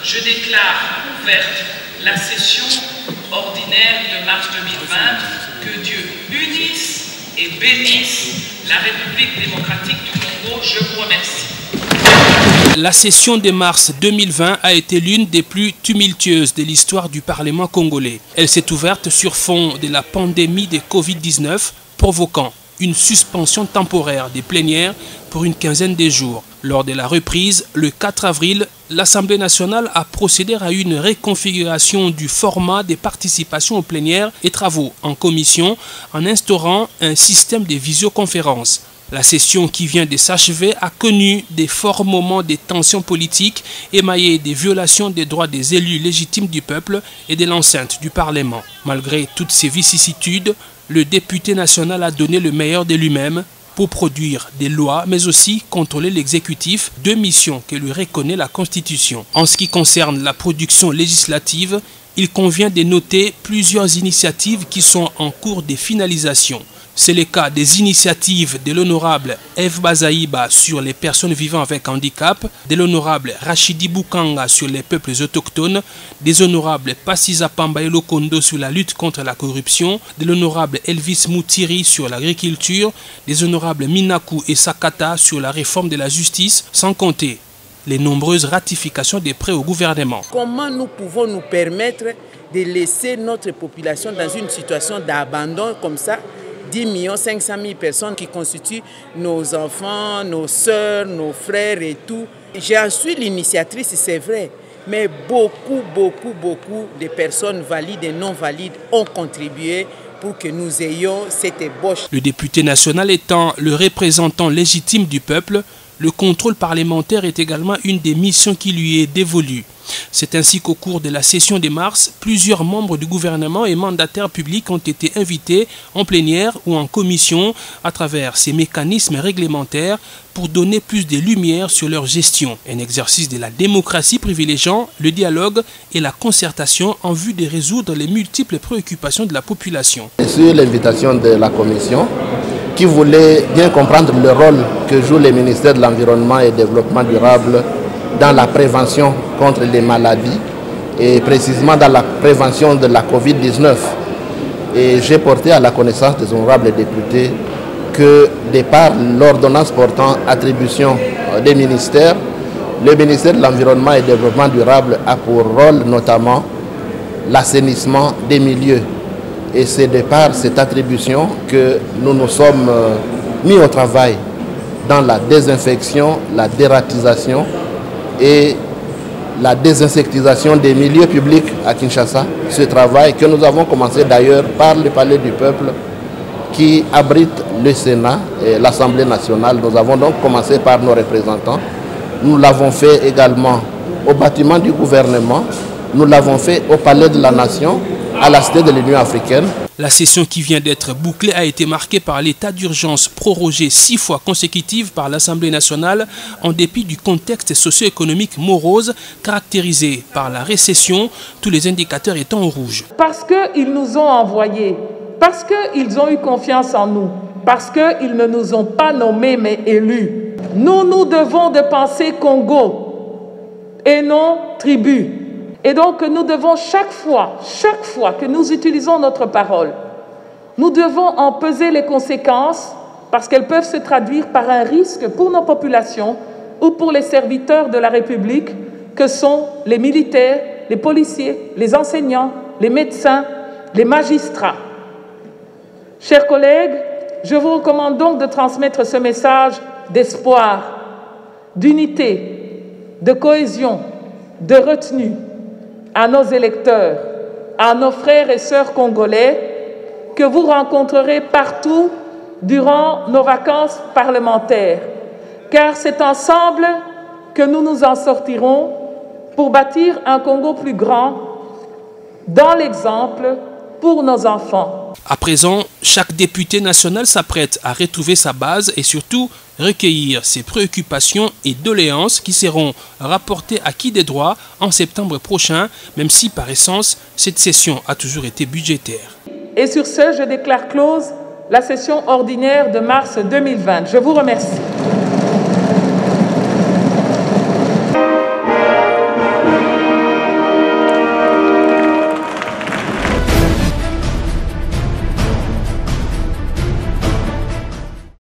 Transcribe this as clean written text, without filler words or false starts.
je déclare ouverte la session ordinaire de mars 2020. Que Dieu unisse et bénisse la République démocratique du Congo. Je vous remercie. La session de mars 2020 a été l'une des plus tumultueuses de l'histoire du Parlement congolais. Elle s'est ouverte sur fond de la pandémie de Covid-19, provoquant une suspension temporaire des plénières pour une quinzaine de jours. Lors de la reprise, le 4 avril, l'Assemblée nationale a procédé à une réconfiguration du format des participations aux plénières et travaux en commission en instaurant un système de visioconférence. La session qui vient de s'achever a connu des forts moments de tensions politiques émaillés des violations des droits des élus légitimes du peuple et de l'enceinte du Parlement. Malgré toutes ces vicissitudes, le député national a donné le meilleur de lui-même pour produire des lois, mais aussi contrôler l'exécutif, deux missions que lui reconnaît la Constitution. En ce qui concerne la production législative, il convient de noter plusieurs initiatives qui sont en cours de finalisation. C'est le cas des initiatives de l'honorable Eve Bazaïba sur les personnes vivant avec handicap, de l'honorable Rachidi Boukanga sur les peuples autochtones, des honorables Passisa Pamba et Lokondo sur la lutte contre la corruption, de l'honorable Elvis Moutiri sur l'agriculture, des honorables Minakou et Sakata sur la réforme de la justice, sans compter les nombreuses ratifications des prêts au gouvernement. Comment nous pouvons nous permettre de laisser notre population dans une situation d'abandon comme ça? 10 500 000 personnes qui constituent nos enfants, nos sœurs, nos frères et tout. J'en suis l'initiatrice, c'est vrai, mais beaucoup de personnes valides et non valides ont contribué pour que nous ayons cette ébauche. Le député national étant le représentant légitime du peuple, le contrôle parlementaire est également une des missions qui lui est dévolue. C'est ainsi qu'au cours de la session de mars, plusieurs membres du gouvernement et mandataires publics ont été invités en plénière ou en commission à travers ces mécanismes réglementaires pour donner plus de lumière sur leur gestion. Un exercice de la démocratie privilégiant le dialogue et la concertation en vue de résoudre les multiples préoccupations de la population. Sur l'invitation de la commission, qui voulait bien comprendre le rôle que joue le ministère de l'Environnement et du Développement durable dans la prévention contre les maladies et précisément dans la prévention de la Covid-19. Et j'ai porté à la connaissance des honorables députés que, de par l'ordonnance portant attribution des ministères, le ministère de l'Environnement et du Développement durable a pour rôle notamment l'assainissement des milieux. Et c'est de par cette attribution que nous nous sommes mis au travail dans la désinfection, la dératisation et la désinsectisation des milieux publics à Kinshasa. Ce travail que nous avons commencé d'ailleurs par le Palais du Peuple qui abrite le Sénat et l'Assemblée nationale. Nous avons donc commencé par nos représentants. Nous l'avons fait également au bâtiment du gouvernement. Nous l'avons fait au Palais de la Nation, à la Cité de l'Union africaine. La session qui vient d'être bouclée a été marquée par l'état d'urgence prorogé 6 fois consécutive par l'Assemblée nationale en dépit du contexte socio-économique morose caractérisé par la récession, tous les indicateurs étant au rouge. Parce qu'ils nous ont envoyés, parce qu'ils ont eu confiance en nous, parce qu'ils ne nous ont pas nommés mais élus. Nous devons de penser Congo et non tribu. Et donc nous devons chaque fois que nous utilisons notre parole, nous devons en peser les conséquences parce qu'elles peuvent se traduire par un risque pour nos populations ou pour les serviteurs de la République que sont les militaires, les policiers, les enseignants, les médecins, les magistrats. Chers collègues, je vous recommande donc de transmettre ce message d'espoir, d'unité, de cohésion, de retenue à nos électeurs, à nos frères et sœurs congolais que vous rencontrerez partout durant nos vacances parlementaires. Car c'est ensemble que nous nous en sortirons pour bâtir un Congo plus grand, dans l'exemple pour nos enfants. À présent, chaque député national s'apprête à retrouver sa base et surtout recueillir ses préoccupations et doléances qui seront rapportées à qui des droits en septembre prochain, même si par essence, cette session a toujours été budgétaire. Et sur ce, je déclare close la session ordinaire de mars 2020. Je vous remercie.